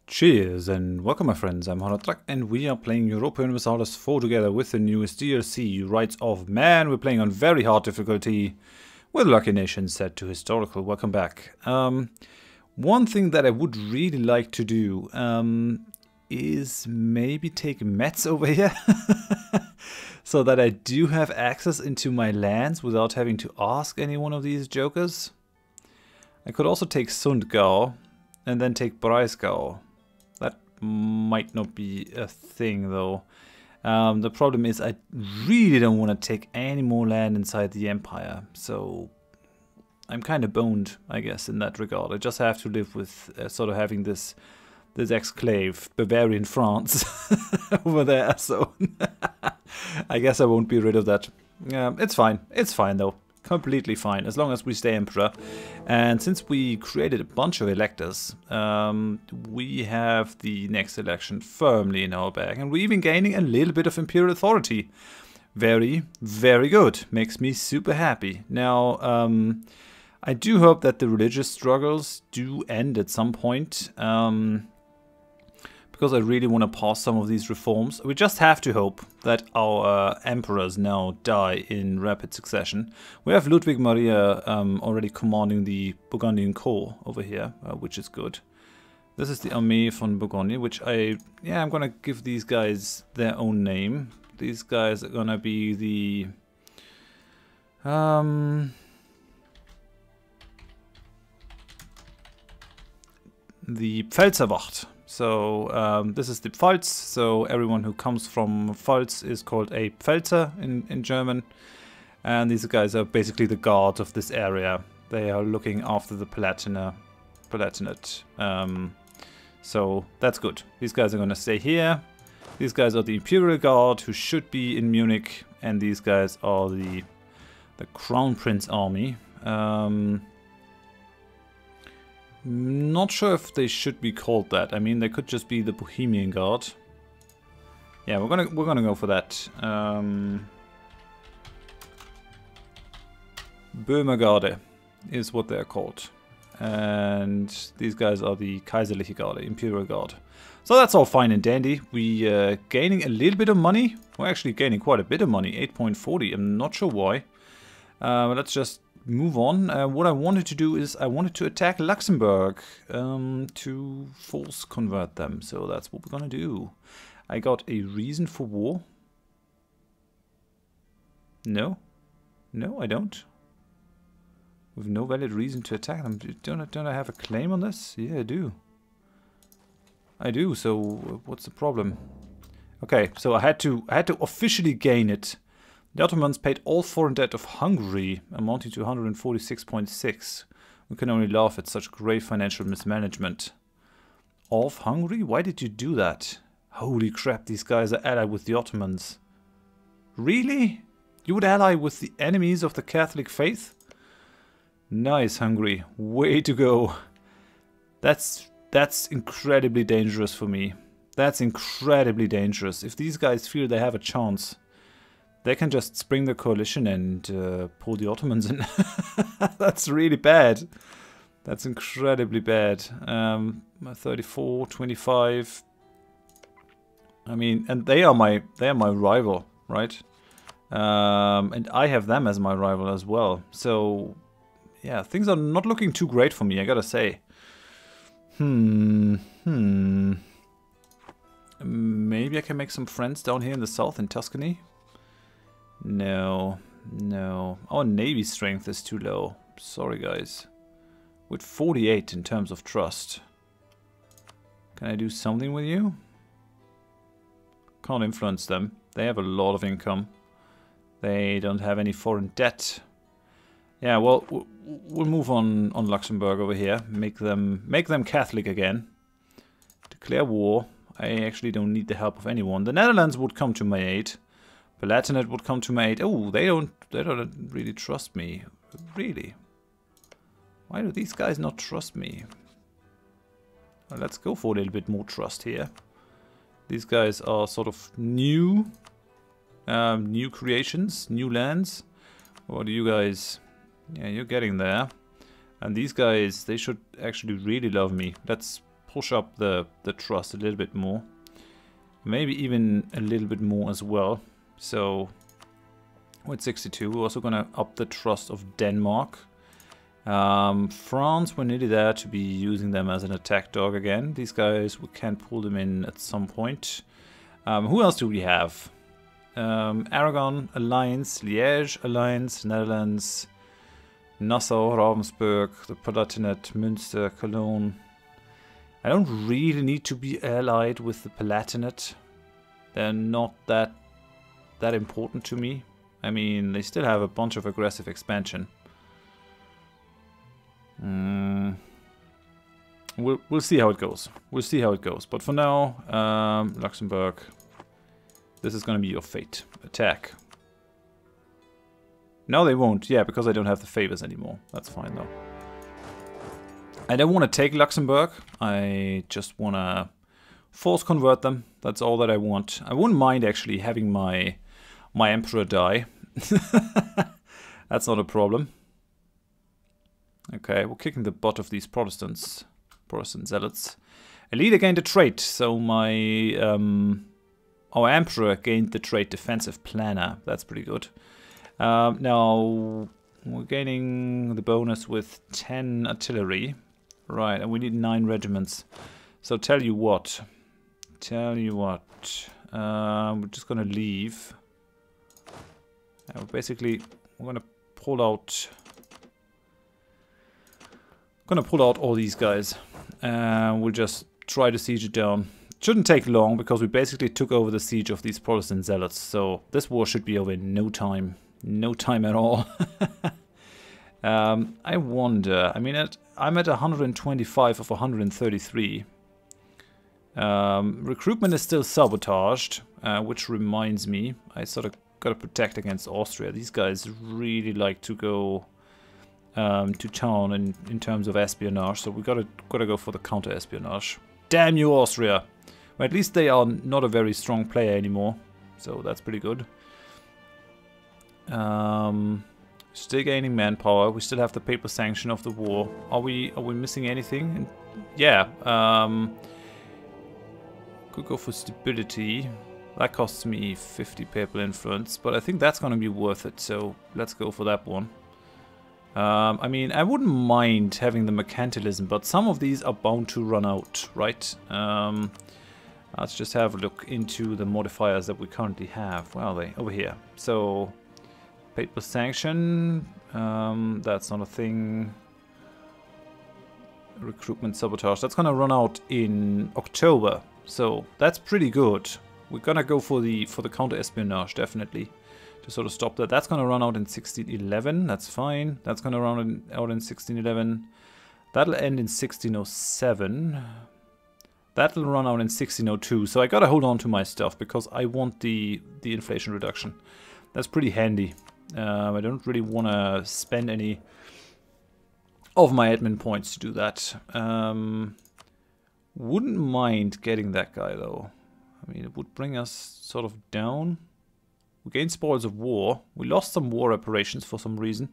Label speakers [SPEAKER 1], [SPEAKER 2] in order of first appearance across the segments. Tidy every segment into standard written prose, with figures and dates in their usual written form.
[SPEAKER 1] Cheers and welcome my friends, I'm Horath and we are playing Europa Universalis IV together with the newest DLC, Rights of Man. We're playing on very hard difficulty with Lucky Nation set to historical. Welcome back. One thing that I would really like to do is maybe take Metz over here so that I do have access into my lands without having to ask any one of these jokers. I could also take Sundgau and then take Breisgau. That might not be a thing though. The problem is I really don't want to take any more land inside the Empire. So I'm kind of boned, I guess, in that regard. I just have to live with sort of having this exclave, Bavarian France, over there. So I guess I won't be rid of that. It's fine. It's fine though. Completely fine, as long as we stay Emperor. And since we created a bunch of electors, we have the next election firmly in our bag. And we're even gaining a little bit of Imperial authority. Very, very good. Makes me super happy. Now, I do hope that the religious struggles do end at some point. Because I really want to pass some of these reforms. We just have to hope that our emperors now die in rapid succession. We have Ludwig Maria already commanding the Burgundian Corps over here, which is good. This is the Armee von Burgundy, which I'm gonna give these guys their own name. These guys are gonna be the Pfälzerwacht. So this is the Pfalz, so everyone who comes from Pfalz is called a Pfälzer in German. And these guys are basically the guards of this area. They are looking after the Palatinate. So that's good. These guys are going to stay here. These guys are the Imperial Guard who should be in Munich. And these guys are the Crown Prince Army. Not sure if they should be called that. I mean, they could just be the Bohemian Guard. Yeah, we're gonna go for that. Böhmer Garde is what they're called, and these guys are the Kaiserliche Garde, Imperial Guard. So that's all fine and dandy. We gaining a little bit of money. We're actually gaining quite a bit of money. 8.40. I'm not sure why. Let's just move on. What I wanted to do is I wanted to attack Luxembourg to force convert them. So that's what we're gonna do. I got a reason for war. No, I don't. With no valid reason to attack them. Don't I have a claim on this? Yeah, I do. I do. So what's the problem? Okay, so I had to officially gain it. The Ottomans paid all foreign debt of Hungary, amounting to 146.6. We can only laugh at such grave financial mismanagement. Of Hungary? Why did you do that? Holy crap, these guys are allied with the Ottomans. Really? You would ally with the enemies of the Catholic faith? Nice, Hungary. Way to go. That's incredibly dangerous for me. That's incredibly dangerous. If these guys feel they have a chance, they can just spring the coalition and pull the Ottomans in. That's really bad. That's incredibly bad. 34, 25. I mean, and they are my rival, right? And I have them as my rival as well. So yeah, things are not looking too great for me, I gotta say. Maybe I can make some friends down here in the south in Tuscany. No. Our navy strength is too low. Sorry, guys. With 48 in terms of trust. Can I do something with you? Can't influence them. They have a lot of income. They don't have any foreign debt. Yeah, well, we'll move on Luxembourg over here. Make them Catholic again. Declare war. I actually don't need the help of anyone. The Netherlands would come to my aid. Palatinate would come to my aid. Oh, they don't really trust me. Really? Why do these guys not trust me? Well, let's go for a little bit more trust here. These guys are sort of new creations, new lands. What do you guys? Yeah, you're getting there. And these guys, they should actually really love me. Let's push up the trust a little bit more. Maybe even a little bit more as well. So with 62, we're also gonna up the trust of Denmark. France, we're nearly there to be using them as an attack dog again. These guys, we can pull them in at some point. Who else do we have? Aragon Alliance, Liège Alliance, Netherlands, Nassau, Ravensburg, the Palatinate, Münster, Cologne. I don't really need to be allied with the Palatinate. They're not that important to me. I mean, they still have a bunch of aggressive expansion. We'll see how it goes. We'll see how it goes. But for now, Luxembourg, this is going to be your fate. Attack. No, they won't. Yeah, because I don't have the favors anymore. That's fine, though. I don't want to take Luxembourg. I just want to force convert them. That's all that I want. I wouldn't mind actually having my emperor die. That's not a problem. Okay, we're kicking the butt of these Protestant zealots. Elite gained a trait, so my our emperor gained the trait defensive planner. That's pretty good. Now we're gaining the bonus with 10 artillery, right? And we need 9 regiments. So tell you what, we're just gonna leave. Basically, we're gonna pull out. All these guys. We'll just try to siege it down. Shouldn't take long because we basically took over the siege of these Protestant zealots. So this war should be over in no time. No time at all. I wonder. I mean, I'm at 125 of 133. Recruitment is still sabotaged, which reminds me, I sort of got to protect against Austria. These guys really like to go to town in terms of espionage, so we gotta go for the counter espionage. Damn you, Austria! Well, at least they are not a very strong player anymore, so that's pretty good. Still gaining manpower. We still have the paper sanction of the war. Are we missing anything? Yeah. Could go for stability. That costs me 50 papal influence, but I think that's gonna be worth it. So let's go for that one. I mean, I wouldn't mind having the mercantilism, but some of these are bound to run out, right? Let's just have a look into the modifiers that we currently have. Where are they? Over here. So, paper sanction, that's not a thing. Recruitment sabotage, that's gonna run out in October, so that's pretty good. We're gonna go for the counter espionage, definitely, to sort of stop that. That's gonna run out in 1611. That's fine. That's gonna run out in 1611. That'll end in 1607. That'll run out in 1602. So I gotta hold on to my stuff because I want the inflation reduction. That's pretty handy. I don't really want to spend any of my admin points to do that. Wouldn't mind getting that guy though. I mean, it would bring us sort of down. We gained spoils of war. We lost some war reparations for some reason.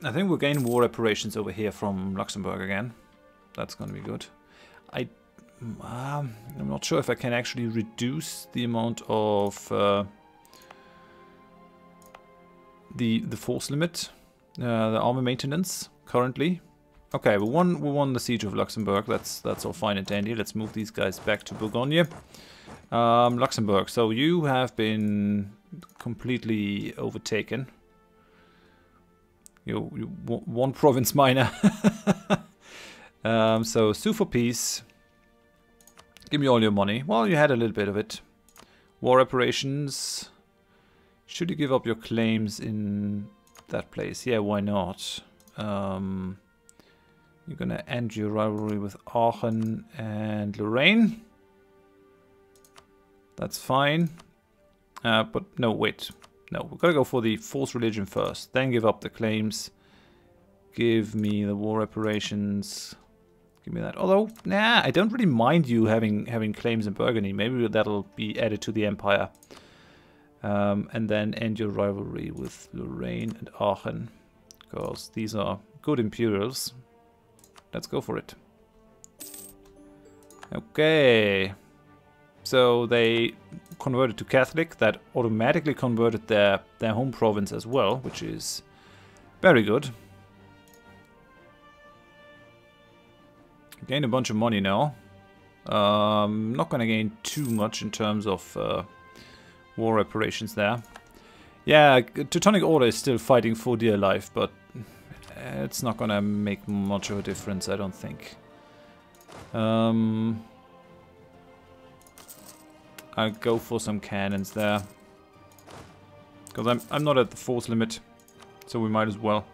[SPEAKER 1] I think we'll gain war reparations over here from Luxembourg again. That's going to be good. I'm not sure if I can actually reduce the amount of the force limit, the army maintenance currently. Okay, we won the siege of Luxembourg. That's all fine and dandy. Let's move these guys back to Bourgogne. Luxembourg, so you have been completely overtaken. You one province minor. So sue for peace. Give me all your money. Well, you had a little bit of it. War reparations. Should you give up your claims in that place? Yeah, why not? You're gonna end your rivalry with Aachen and Lorraine. That's fine. But no, wait. No, we're gonna go for the forced religion first. Then give up the claims. Give me the war reparations. Give me that. Although, nah, I don't really mind you having claims in Burgundy. Maybe that'll be added to the empire. And then end your rivalry with Lorraine and Aachen. Because these are good imperials. Let's go for it. Okay. So they converted to Catholic. That automatically converted their home province as well, which is very good. Gained a bunch of money now. Not gonna gain too much in terms of war reparations there. Yeah, Teutonic Order is still fighting for dear life, but it's not gonna make much of a difference, I don't think. I'll go for some cannons there. Because I'm not at the force limit, so we might as well.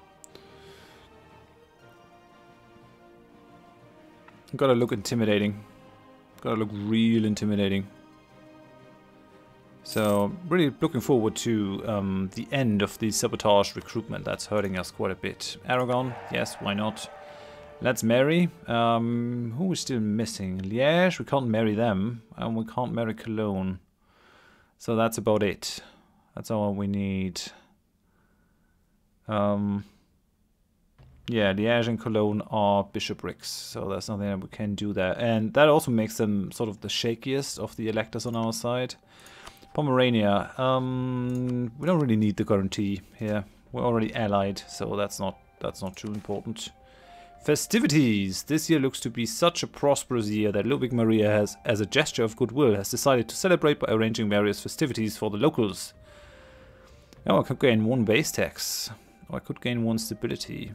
[SPEAKER 1] Gotta look intimidating. Gotta look real intimidating. So, really looking forward to the end of the sabotage recruitment. That's hurting us quite a bit. Aragon, yes, why not? Let's marry. Who is still missing? Liège, we can't marry them. And we can't marry Cologne. So that's about it. That's all we need. Yeah, Liège and Cologne are bishoprics. So there's nothing that we can do there. And that also makes them sort of the shakiest of the electors on our side. Pomerania. We don't really need the guarantee here. We're already allied, so that's not too important. Festivities! This year looks to be such a prosperous year that Ludwig Maria has, as a gesture of goodwill, has decided to celebrate by arranging various festivities for the locals. Oh, I could gain 1 base tax. Or I could gain 1 stability.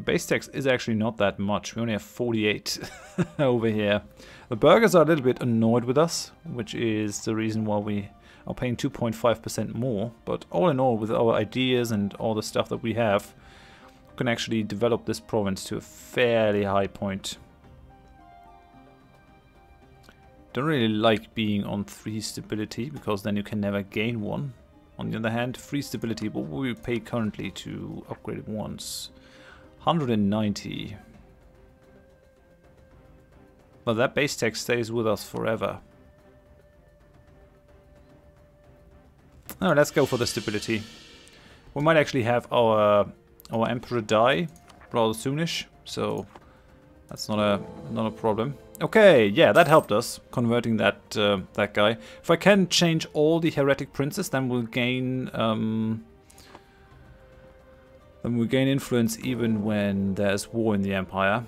[SPEAKER 1] Base tax is actually not that much. We only have 48 over here. The burghers are a little bit annoyed with us, which is the reason why we are paying 2.5% more, but all in all, with our ideas and all the stuff that we have, we can actually develop this province to a fairly high point. Don't really like being on 3 stability, because then you can never gain 1. On the other hand, 3 stability, what will we pay currently to upgrade it once? 190. But that base tax stays with us forever. No, let's go for the stability. We might actually have our emperor die rather soonish, so that's not a problem. Okay, yeah, that helped us converting that that guy. If I can change all the heretic princes, then we'll gain influence even when there's war in the empire,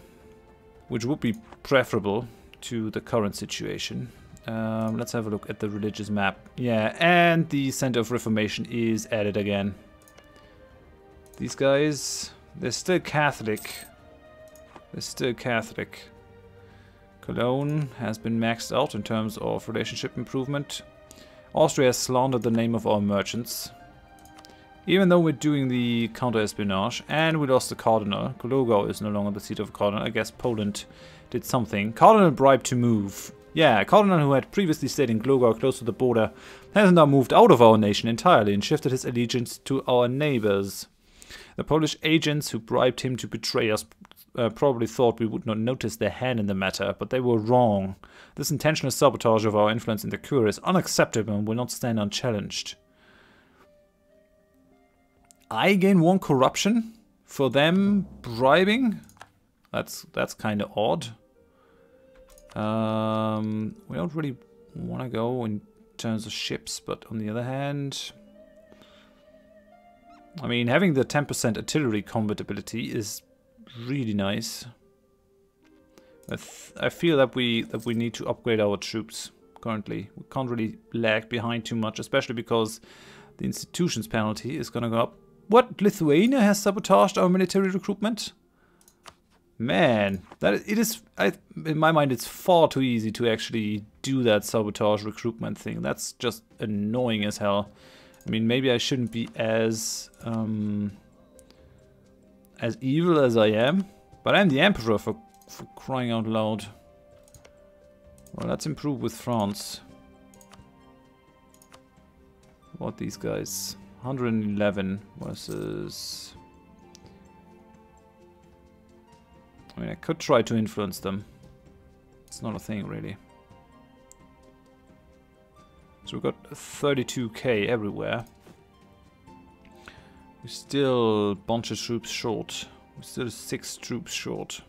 [SPEAKER 1] which would be preferable to the current situation. Let's have a look at the religious map. Yeah, and the Center of Reformation is added again. These guys, they're still Catholic. They're still Catholic. Cologne has been maxed out in terms of relationship improvement. Austria has slandered the name of our merchants. Even though we're doing the counter-espionage, and we lost the Cardinal. Glogau is no longer the seat of a Cardinal. I guess Poland did something. Cardinal bribed to move. Yeah, Cardinal, who had previously stayed in Glogau close to the border, has now moved out of our nation entirely and shifted his allegiance to our neighbors. The Polish agents who bribed him to betray us probably thought we would not notice their hand in the matter, but they were wrong. This intentional sabotage of our influence in the Kur is unacceptable and will not stand unchallenged. I gain 1 corruption for them bribing? That's kind of odd. We don't really want to go in terms of ships, but on the other hand, I mean, having the 10% artillery convertibility is really nice. I feel that we need to upgrade our troops currently. We can't really lag behind too much, especially because the institutions penalty is going to go up. What? Lithuania has sabotaged our military recruitment? Man, in my mind, it's far too easy to actually do that sabotage recruitment thing. That's just annoying as hell. I mean, maybe I shouldn't be as evil as I am, but I'm the emperor for crying out loud. Well, let's improve with France. What about these guys? 111 versus... I mean, I could try to influence them. It's not a thing, really. So we've got 32k everywhere. We're still a bunch of troops short. We're still 6 troops short.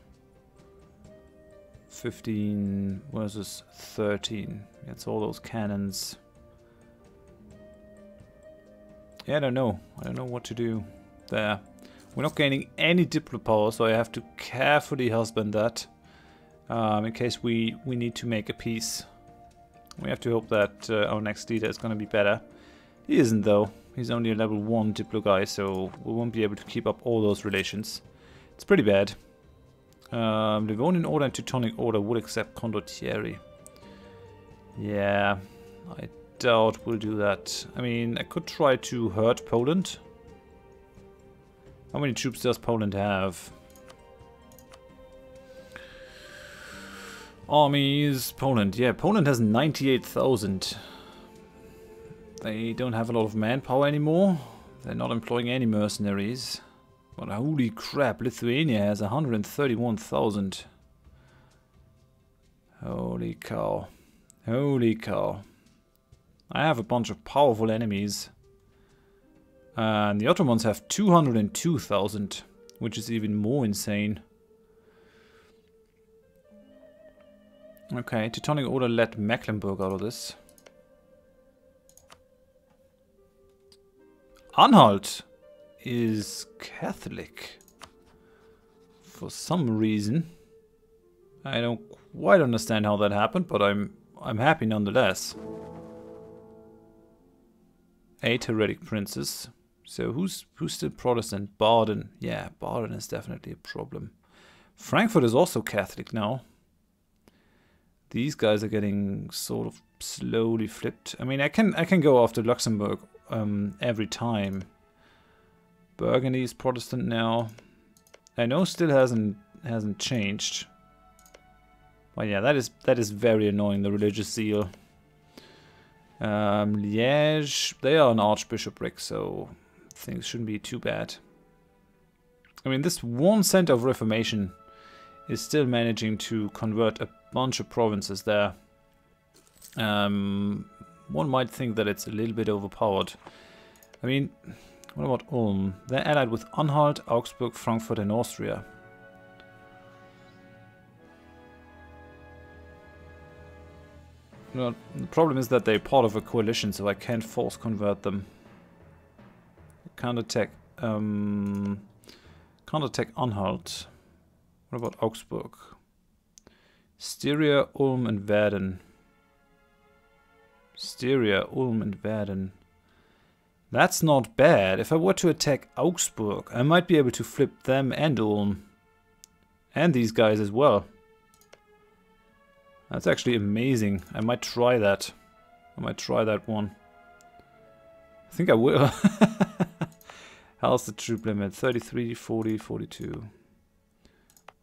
[SPEAKER 1] 15 versus 13. That's all those cannons. Yeah, I don't know. I don't know what to do there. We're not gaining any diplo power, so I have to carefully husband that. In case we need to make a peace. We have to hope that our next leader is going to be better. He isn't though. He's only a level 1 diplo guy, so we won't be able to keep up all those relations. It's pretty bad. Livonian Order and Teutonic Order would accept Condottieri. Yeah, I doubt we'll do that. I mean, I could try to hurt Poland. How many troops does Poland have? Armies, Poland. Yeah, Poland has 98,000. They don't have a lot of manpower anymore. They're not employing any mercenaries. But holy crap, Lithuania has 131,000. Holy cow. Holy cow. I have a bunch of powerful enemies. And the Ottomans have 202,000, which is even more insane. Okay, Teutonic Order let Mecklenburg out of this. Anhalt is Catholic for some reason. I don't quite understand how that happened, but I'm happy nonetheless. 8 heretic princes. So who's still Protestant? Baden. Yeah, Baden is definitely a problem. Frankfurt is also Catholic now. These guys are getting sort of slowly flipped. I mean, I can go after Luxembourg every time. Burgundy is Protestant now. I know still hasn't changed. But yeah, that is very annoying, the religious zeal. Liège, they are an archbishopric, so things shouldn't be too bad. I mean, this one center of Reformation is still managing to convert a bunch of provinces there. One might think that it's a little bit overpowered. I mean, what about Ulm? They're allied with Anhalt, Augsburg, Frankfurt and Austria. No, the problem is that they're part of a coalition, so I can't force convert them. Counterattack Anhalt. What about Augsburg? Styria, Ulm and Verden. Styria, Ulm and Verden. That's not bad. If I were to attack Augsburg, I might be able to flip them and Ulm. And these guys as well. That's actually amazing. I might try that. I might try that one. I think I will. How's the troop limit? 33, 40, 42.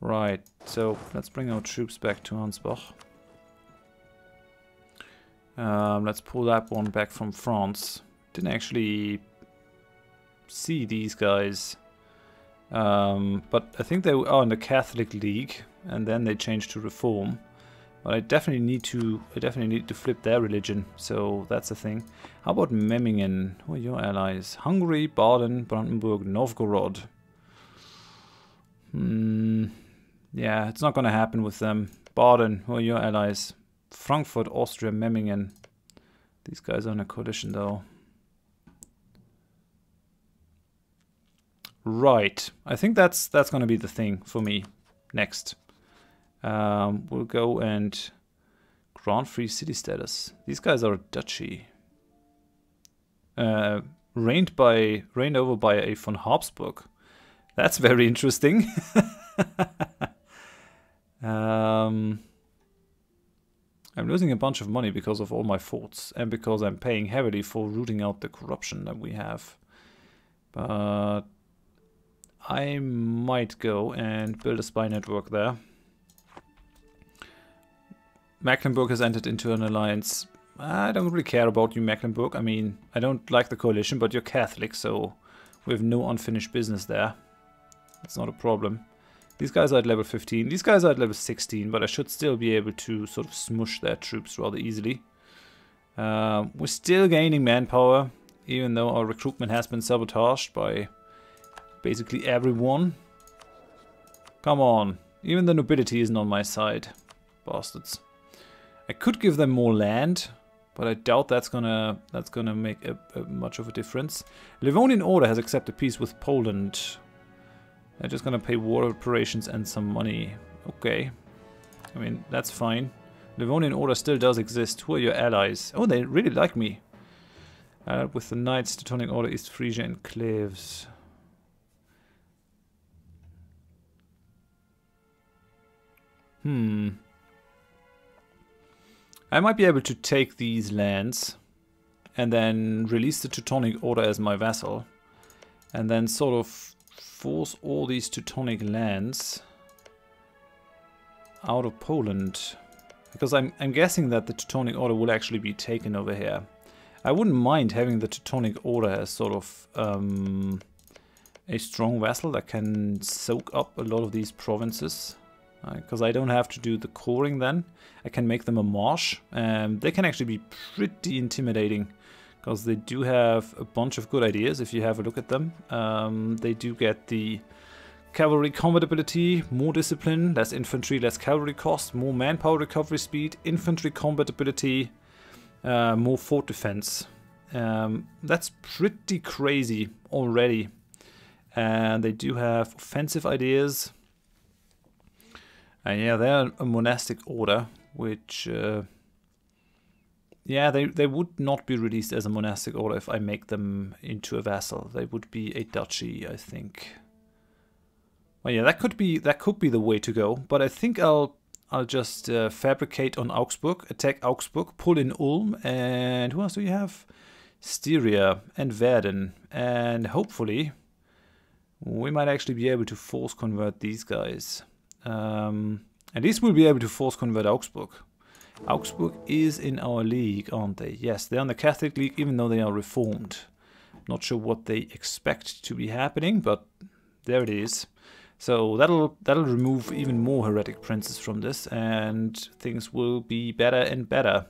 [SPEAKER 1] Right, so let's bring our troops back to Ansbach. Let's pull that one back from France. Didn't actually see these guys. But I think they are in the Catholic League, and then they changed to Reform. But I definitely need to flip their religion, so that's the thing. How about Memmingen? Who are your allies? Hungary, Baden, Brandenburg, Novgorod. Yeah, it's not gonna happen with them. Baden, who are your allies? Frankfurt, Austria, Memmingen. These guys are in a coalition though. Right, I think that's gonna be the thing for me next. We'll go and grant free city status. These guys are a duchy. Reigned over by a von Habsburg. That's very interesting. I'm losing a bunch of money because of all my forts and because I'm paying heavily for rooting out the corruption that we have. But I might go and build a spy network there. Mecklenburg has entered into an alliance. I don't really care about you, Mecklenburg. I mean, I don't like the coalition, but you're Catholic, so we have no unfinished business there. That's not a problem. These guys are at level 15. These guys are at level 16, but I should still be able to sort of smush their troops rather easily. We're still gaining manpower, even though our recruitment has been sabotaged by basically everyone. Come on. Even the nobility isn't on my side. Bastards. I could give them more land, but I doubt that's gonna make a much of a difference. Livonian Order has accepted peace with Poland. They're just gonna pay war reparations and some money. Okay. I mean, that's fine. Livonian Order still does exist. Who are your allies? Oh, they really like me. With the Knights, Teutonic Order, East Frisia enclaves. I might be able to take these lands and then release the Teutonic Order as my vassal. And then sort of force all these Teutonic lands out of Poland. Because I'm guessing that the Teutonic Order will actually be taken over here. I wouldn't mind having the Teutonic Order as sort of a strong vassal that can soak up a lot of these provinces. Because I don't have to do the coring then. I can make them a marsh. They can actually be pretty intimidating. Because they do have a bunch of good ideas if you have a look at them. They do get the cavalry combat ability, more discipline, less infantry, less cavalry cost, more manpower recovery speed, infantry combat ability, more fort defense. That's pretty crazy already. And they do have offensive ideas. And yeah, they're a monastic order, which, yeah, they would not be released as a monastic order if I make them into a vassal. They would be a duchy, I think. Well, yeah, that could be the way to go. But I think I'll just fabricate on Augsburg, attack Augsburg, pull in Ulm, and who else do you have? Styria and Verden, and hopefully we might actually be able to force convert these guys. At least we'll be able to force convert Augsburg. Augsburg is in our league, aren't they? Yes, they're on the Catholic League, even though they are reformed. Not sure what they expect to be happening, but there it is. So that'll remove even more heretic princes from this, and things will be better and better.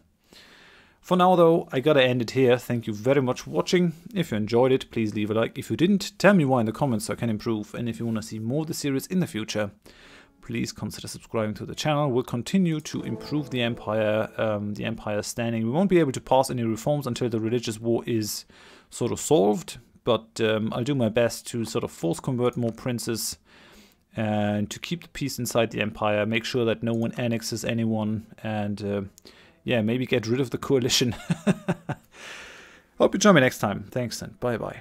[SPEAKER 1] For now, though, I gotta end it here. Thank you very much for watching. If you enjoyed it, please leave a like. If you didn't, tell me why in the comments so I can improve. And if you want to see more of the series in the future, please consider subscribing to the channel. We'll continue to improve the Empire's standing. We won't be able to pass any reforms until the religious war is sort of solved, but I'll do my best to sort of force convert more princes and to keep the peace inside the Empire, make sure that no one annexes anyone, and yeah, maybe get rid of the coalition. Hope you join me next time. Thanks and bye-bye.